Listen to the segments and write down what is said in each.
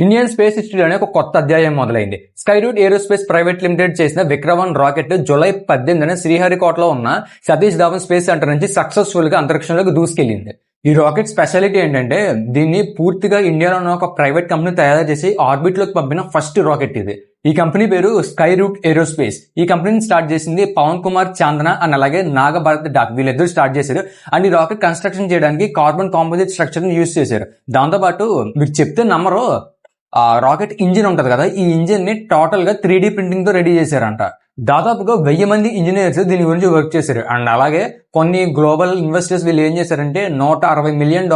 Indian space హిస్టరీలోనే ఒక కొత్త అధ్యాయం మొదలైంది. స్కైరూట్ ఏరోస్పేస్ ప్రైవేట్ లిమిటెడ్ చేసిన విక్రమ్ రాకెట్ జూలై 18న శ్రీహరికోటలో ఉన్న సతీష్ ధావన్ స్పేస్ సెంటర్ నుంచి సక్సెస్ఫుల్ గా అంతరిక్షంలోకి దూసుకెళ్లింది. ఈ రాకెట్ స్పెషాలిటీ ఏంటంటే దీన్ని పూర్తిగా ఇండియాలో ఉన్న ఒక ప్రైవేట్ కంపెనీ తయారు చేసి ఆర్బిట్ లోకి పంపిన ఫస్ట్ రాకెట్ ఇది. ఈ కంపెనీ పేరు స్కైరూట్ ఏరోస్పేస్. ఈ కంపెనీని స్టార్ట్ చేసింది పవన్ కుమార్ చాందన అండ్ అలాగే నాగభరత్ డాక్, వీళ్ళిద్దరు స్టార్ట్ చేశారు. అండ్ ఈ రాకెట్ కన్స్ట్రక్షన్ చేయడానికి కార్బన్ కాంపోజిట్ స్ట్రక్చర్ ని యూజ్ చేశారు. దాంతోపాటు మీరు చెప్తే నమ్మరు, ఆ రాకెట్ ఇంజిన్ ఉంటది కదా, ఈ ఇంజిన్ ని టోటల్ గా 3D ప్రింటింగ్ తో రెడీ చేశారంట. దాదాపుగా 1000 మంది ఇంజనీర్స్ దీని గురించి వర్క్ చేశారు. అండ్ అలాగే కొన్ని గ్లోబల్ ఇన్వెస్టర్స్ వీళ్ళు ఏం చేశారంటే $160 మిలియన్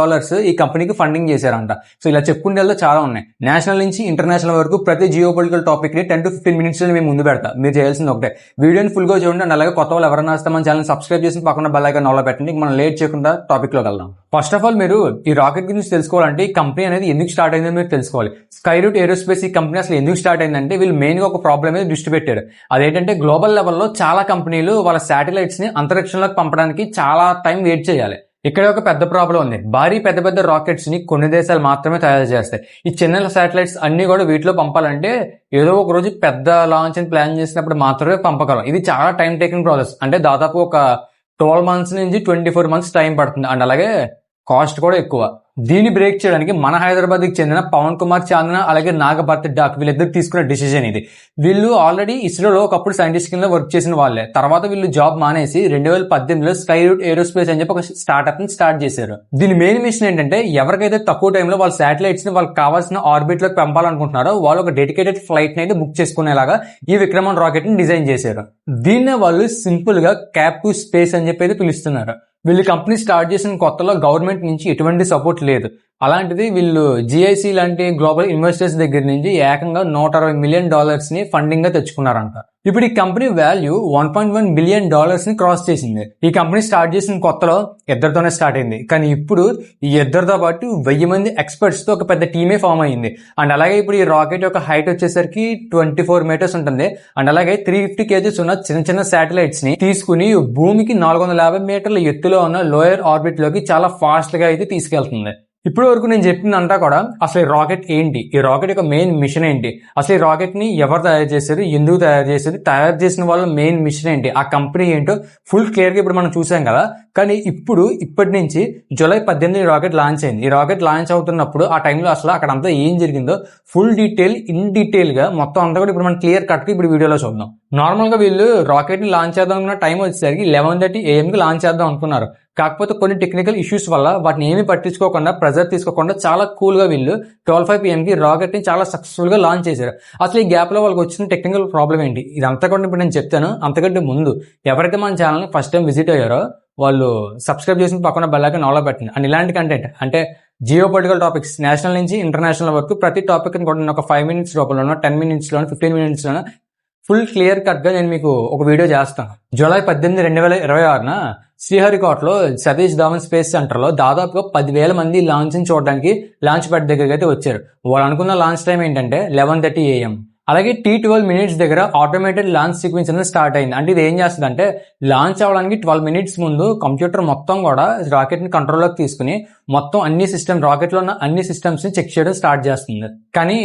ఈ కంపెనీకి ఫండింగ్ చేశారంట. సో ఇలా చెప్పుకుంటే చాలా ఉన్నాయి. నేషనల్ నుంచి ఇంటర్నేషనల్ వరకు ప్రతి జియో పొలిటికల్ టాపిక్ ని 10 to 15 మినిట్స్ మేము ముందు పెడతా. మీరు చేయాల్సింది ఒకటే, వీడియోని ఫుల్ గా చూడండి. అండ్ అలాగే కొత్త వాళ్ళు ఎవరైనా వస్తే మన ఛానల్ సబ్స్క్రైబ్ చేసి పక్కన బెల్ ఐకాన్ ఆల్ పెట్టండి. మనం లేట్ చేయకుండా టాపిక్ లోకి వెళ్దాం. ఫస్ట్ ఆఫ్ ఆల్ మీరు ఈ రాకెట్ గురించి తెలుసుకోవాలంటే ఈ కంపెనీ అనేది ఎందుకు స్టార్ట్ అయిందో మీరు తెలుసుకోవాలి. స్కైరూట్ ఏరోస్పేస్ ఈ కంపెనీ అసలు ఎందుకు స్టార్ట్ అయిందంటే వీళ్ళు మెయిన్ గా ఒక ప్రాబ్లం మీద దృష్టి పెట్టారు. అదేంటంటే గ్లోబల్ లెవెల్లో చాలా కంపెనీలు వాళ్ళ శాటిలైట్స్ ని అంతరిక్షంలోకి పంపడానికి చాలా టైం వెయిట్ చేయాలి. ఇక్కడ ఒక పెద్ద ప్రాబ్లం ఉంది. భారీ పెద్ద పెద్ద రాకెట్స్ ని కొన్ని దేశాలు మాత్రమే తయారు చేస్తాయి. ఈ చిన్న శాటిలైట్స్ అన్ని కూడా వీటిలో పంపాలంటే ఏదో ఒక రోజు పెద్ద లాంచ్ అని ప్లాన్ చేసినప్పుడు మాత్రమే పంపగలం. ఇది చాలా టైం టేకింగ్ ప్రాసెస్. అంటే దాదాపు ఒక 12 మంత్స్ నుంచి 24 మంత్స్ టైం పడుతుంది. అండ్ అలాగే కాస్ట్ కూడా ఎక్కువ. దీన్ని బ్రేక్ చేయడానికి మన హైదరాబాద్ కి చెందిన పవన్ కుమార్ చాందన అలాగే నాగభరత్ డాక్ వీళ్ళిద్దరు తీసుకున్న డిసిజన్ ఇది. వీళ్ళు ఆల్రెడీ ఇస్రోలో ఒకప్పుడు సైంటిస్ట్ కింద వర్క్ చేసిన వాళ్ళే. తర్వాత వీళ్ళు జాబ్ మానేసి 2018లో స్కైరూట్ ఏరోస్పేస్ అని చెప్పి ఒక స్టార్ట్అప్ ని స్టార్ట్ చేశారు. దీని మెయిన్ మిషన్ ఏంటంటే ఎవరికైతే తక్కువ టైంలో వాళ్ళ శాటిలైట్స్ ని వాళ్ళకి కావాల్సిన ఆర్బిట్ లోకి పంపాలనుకుంటున్నారో వాళ్ళు ఒక డెడికేటెడ్ ఫ్లైట్ ని అయితే బుక్ చేసుకునేలాగా ఈ విక్రమన్ రాకెట్ ని డిజైన్ చేశారు. దీన్నే వాళ్ళు సింపుల్ గా క్యాప్ టు స్పేస్ అని చెప్పి అయితే పిలుస్తున్నారు. వీళ్ళు కంపెనీ స్టార్ట్ చేసిన కొత్తలో గవర్నమెంట్ నుంచి ఎటువంటి సపోర్ట్ లేదు. అలాంటిది వీళ్ళు జిఐసి లాంటి గ్లోబల్ ఇన్వెస్టర్స్ దగ్గర నుంచి ఏకంగా $160 మిలియన్ ని ఫండింగ్ గా తెచ్చుకున్నారంట. ఇప్పుడు ఈ కంపెనీ వాల్యూ $1.1 బిలియన్ ని క్రాస్ చేసింది. ఈ కంపెనీ స్టార్ట్ చేసిన కొత్తలో ఇద్దరితోనే స్టార్ట్ అయింది. కానీ ఇప్పుడు ఈ ఇద్దరితో పాటు 1000 మంది ఎక్స్పర్ట్స్ తో ఒక పెద్ద టీమే ఫామ్ అయింది. అండ్ అలాగే ఇప్పుడు ఈ రాకెట్ యొక్క హైట్ వచ్చేసరికి 24 మీటర్స్ ఉంటుంది. అండ్ అలాగే 350 kgs ఉన్న చిన్న చిన్న శాటిలైట్స్ ని తీసుకుని భూమికి 450 మీటర్ల ఎత్తులో ఉన్న లోయర్ ఆర్బిట్ లోకి చాలా ఫాస్ట్ గా అయితే తీసుకెళ్తుంది. ఇప్పటి వరకు నేను చెప్పిందంతా కూడా అసలు ఈ రాకెట్ ఏంటి, ఈ రాకెట్ యొక్క మెయిన్ మిషన్ ఏంటి, అసలు ఈ రాకెట్ ని ఎవరు తయారు చేశారు, ఎందుకు తయారు చేశారు, తయారు చేసిన వాళ్ళ మెయిన్ మిషన్ ఏంటి, ఆ కంపెనీ ఏంటో ఫుల్ క్లియర్ గా ఇప్పుడు మనం చూసాం కదా. కానీ ఇప్పటి నుంచి జూలై 18 ఈ రాకెట్ లాంచ్ అయింది. ఈ రాకెట్ లాంచ్ అవుతున్నప్పుడు ఆ టైంలో అసలు అక్కడ అంతా ఏం జరిగిందో ఫుల్ ఇన్ డీటెయిల్ గా మొత్తం అంతా కూడా ఇప్పుడు మనం క్లియర్ కట్ గా ఇప్పుడు వీడియోలో చూద్దాం. నార్మల్ గా వీళ్ళు రాకెట్ ని లాంచ్ చేద్దాం అనుకున్న టైం వచ్చేసరికి 11:30 AM కి లాంచ్ చేద్దాం అనుకున్నారు. కాకపోతే కొన్ని టెక్నికల్ ఇష్యూస్ వల్ల వాటిని ఏమీ పట్టించుకోకుండా ప్రెజర్ తీసుకోకుండా చాలా కూల్ గా వీళ్ళు 12:05 PM కి రాకెట్ ని చాలా సక్సెస్ఫుల్ గా లాంచ్ చేశారు. అసలు ఈ గ్యాప్ లో వాళ్ళకి వచ్చిన టెక్నికల్ ప్రాబ్లం ఏంటి, ఇదంతా కూడా ఇప్పుడు నేను చెప్తాను. అంతకంటే ముందు ఎవరైతే మన ఛానల్ ని ఫస్ట్ టైం విజిట్ అయ్యారో వాళ్ళు సబ్స్క్రైబ్ చేసిన పక్కన బెల్ ఐకాన్ ఆల్ పెట్టండి. అండ్ ఇలాంటి కంటెంట్ అంటే జియో పొలిటికల్ టాపిక్స్ నేషనల్ నుంచి ఇంటర్నేషనల్ వరకు ప్రతి టాపిక్ ని కూడా ఒక 5 minutes లోపల 10 minutes లోనో 15 minutes లోనో ఫుల్ క్లియర్ కట్ గా నేను మీకు ఒక వీడియో చేస్తాను. జూలై 18, 2026న శ్రీహరికోటలో సతీష్ ధావన్ స్పేస్ సెంటర్ లో దాదాపుగా 10,000 మంది లాంచ్ ని చూడడానికి లాంచ్ ప్యాడ్ దగ్గరికి అయితే వచ్చారు. వాళ్ళు అనుకున్న లాంచ్ టైం ఏంటంటే 11:30 AM. అలాగే T12 minutes దగ్గర ఆటోమేటెడ్ లాంచ్ సీక్వెన్స్ అనేది స్టార్ట్ అయింది. అంటే ఇది ఏం చేస్తుంది అంటే లాంచ్ అవడానికి 12 minutes ముందు కంప్యూటర్ మొత్తం కూడా రాకెట్ ని కంట్రోల్ లోకి తీసుకుని మొత్తం అన్ని సిస్టమ్ రాకెట్ లో ఉన్న అన్ని సిస్టమ్స్ ని చెక్ చేయడం స్టార్ట్ చేస్తుంది. కానీ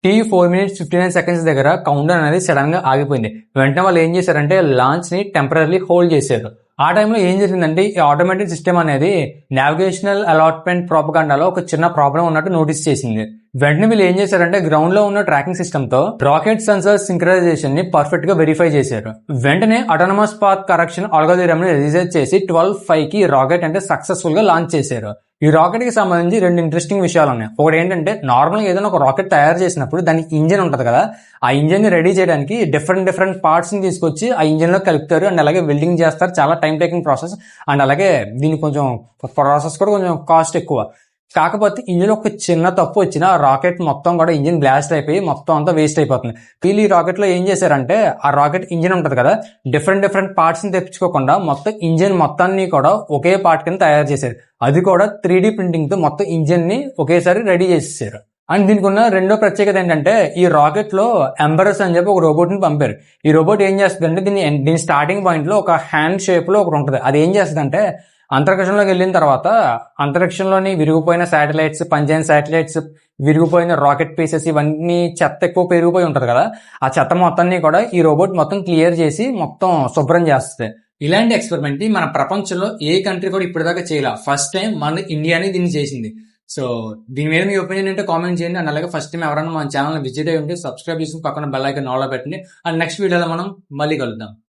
T4 minutes 59 seconds దగ్గర కౌంట్ డౌన్ అనేది సడన్ గా ఆగిపోయింది. వెంటనే వాళ్ళు ఏం చేశారంటే లాంచ్ ని టెంపరరీ హోల్డ్ చేశారు. ఆ టైంలో ఏం జరిగిందంటే ఈ ఆటోమేటిక్ సిస్టమ్ అనేది నావిగేషనల్ అలాట్మెంట్ ప్రాపగాండాలో ఒక చిన్న ప్రాబ్లం ఉన్నట్టు నోటీస్ చేసింది. వెంటనే వీళ్ళు ఏం చేశారంటే గ్రౌండ్ లో ఉన్న ట్రాకింగ్ సిస్టమ్ తో రాకెట్ సెన్సార్ సింక్రనైజేషన్ ని పర్ఫెక్ట్ గా వెరిఫై చేశారు. వెంటనే ఆటోనమస్ పాత్ కరెక్షన్ అల్గోరిథం ని రిజర్చ్ చేసి 12:05 కి రాకెట్ అంటే సక్సెస్ఫుల్ గా లాంచ్ చేశారు. ఈ రాకెట్ కి సంబంధించి 2 ఇంట్రెస్టింగ్ విషయాలు ఉన్నాయి. ఒకటి ఏంటంటే నార్మల్ గా ఏదైనా ఒక రాకెట్ తయారు చేసినప్పుడు దానికి ఇంజిన్ ఉంటది కదా, ఆ ఇంజిన్ ని రెడీ చేయడానికి డిఫరెంట్ పార్ట్స్ ని తీసుకొచ్చి ఆ ఇంజిన్ లో కలుపుతారు. అండ్ అలాగే వెల్డింగ్ చేస్తారు. చాలా టైం టేకింగ్ ప్రాసెస్. అండ్ అలాగే దీనికి కొంచెం ప్రాసెస్ కూడా కొంచెం కాస్ట్ ఎక్కువ. కాకపోతే ఇంజిన్ ఒక చిన్న తప్పు వచ్చినా రాకెట్ మొత్తం కూడా ఇంజిన్ బ్లాస్ట్ అయిపోయి మొత్తం అంతా వేస్ట్ అయిపోతుంది. వీళ్ళు ఈ రాకెట్ లో ఏం చేశారంటే ఆ రాకెట్ ఇంజిన్ ఉంటది కదా, డిఫరెంట్ పార్ట్స్ ని తెప్పించుకోకుండా మొత్తం ఇంజిన్ మొత్తాన్ని కూడా ఒకే పార్ట్ కింద తయారు చేశారు. అది కూడా 3D ప్రింటింగ్ తో మొత్తం ఇంజిన్ ని ఒకేసారి రెడీ చేసేసారు. అండ్ దీనికి ఉన్న రెండో ప్రత్యేకత ఏంటంటే ఈ రాకెట్ లో ఎంబరస్ అని చెప్పి ఒక రోబోట్ ని పంపారు. ఈ రోబోట్ ఏం చేస్తుంది అంటే దీని స్టార్టింగ్ పాయింట్ లో ఒక హ్యాండ్ షేప్ లో ఒకటి ఉంటుంది. అది ఏం చేస్తుంది అంటే అంతరిక్షంలోకి వెళ్ళిన తర్వాత అంతరిక్షంలోని విరిగిపోయిన శాటిలైట్స్, పనిచేయని శాటిలైట్స్, విరిగిపోయిన రాకెట్ పీసెస్ ఇవన్నీ చెత్త ఎక్కువ పెరిగిపోయి ఉంటది కదా, ఆ చెత్త మొత్తాన్ని కూడా ఈ రోబోట్ మొత్తం క్లియర్ చేసి మొత్తం శుభ్రం చేస్తుంది. ఇలాంటి ఎక్స్పెరిమెంట్ మన ప్రపంచంలో ఏ కంట్రీ కూడా ఇప్పటిదాకా చేయాల. ఫస్ట్ టైం మన ఇండియానే దీన్ని చేసింది. సో దీని మీద మీ ఒపీనియన్ ఏంటో కామెంట్ చేయండి. అండ్ అలాగే ఫస్ట్ టైం ఎవరైనా మన ఛానల్ విజిట్ అయ్యి ఉంటే సబ్స్క్రైబ్ చేసుకుని పక్కన బెల్ ఐకాన్ ఆల్ పెట్టండి. అండ్ నెక్స్ట్ వీడియోలో మనం మళ్ళీ కలుద్దాం.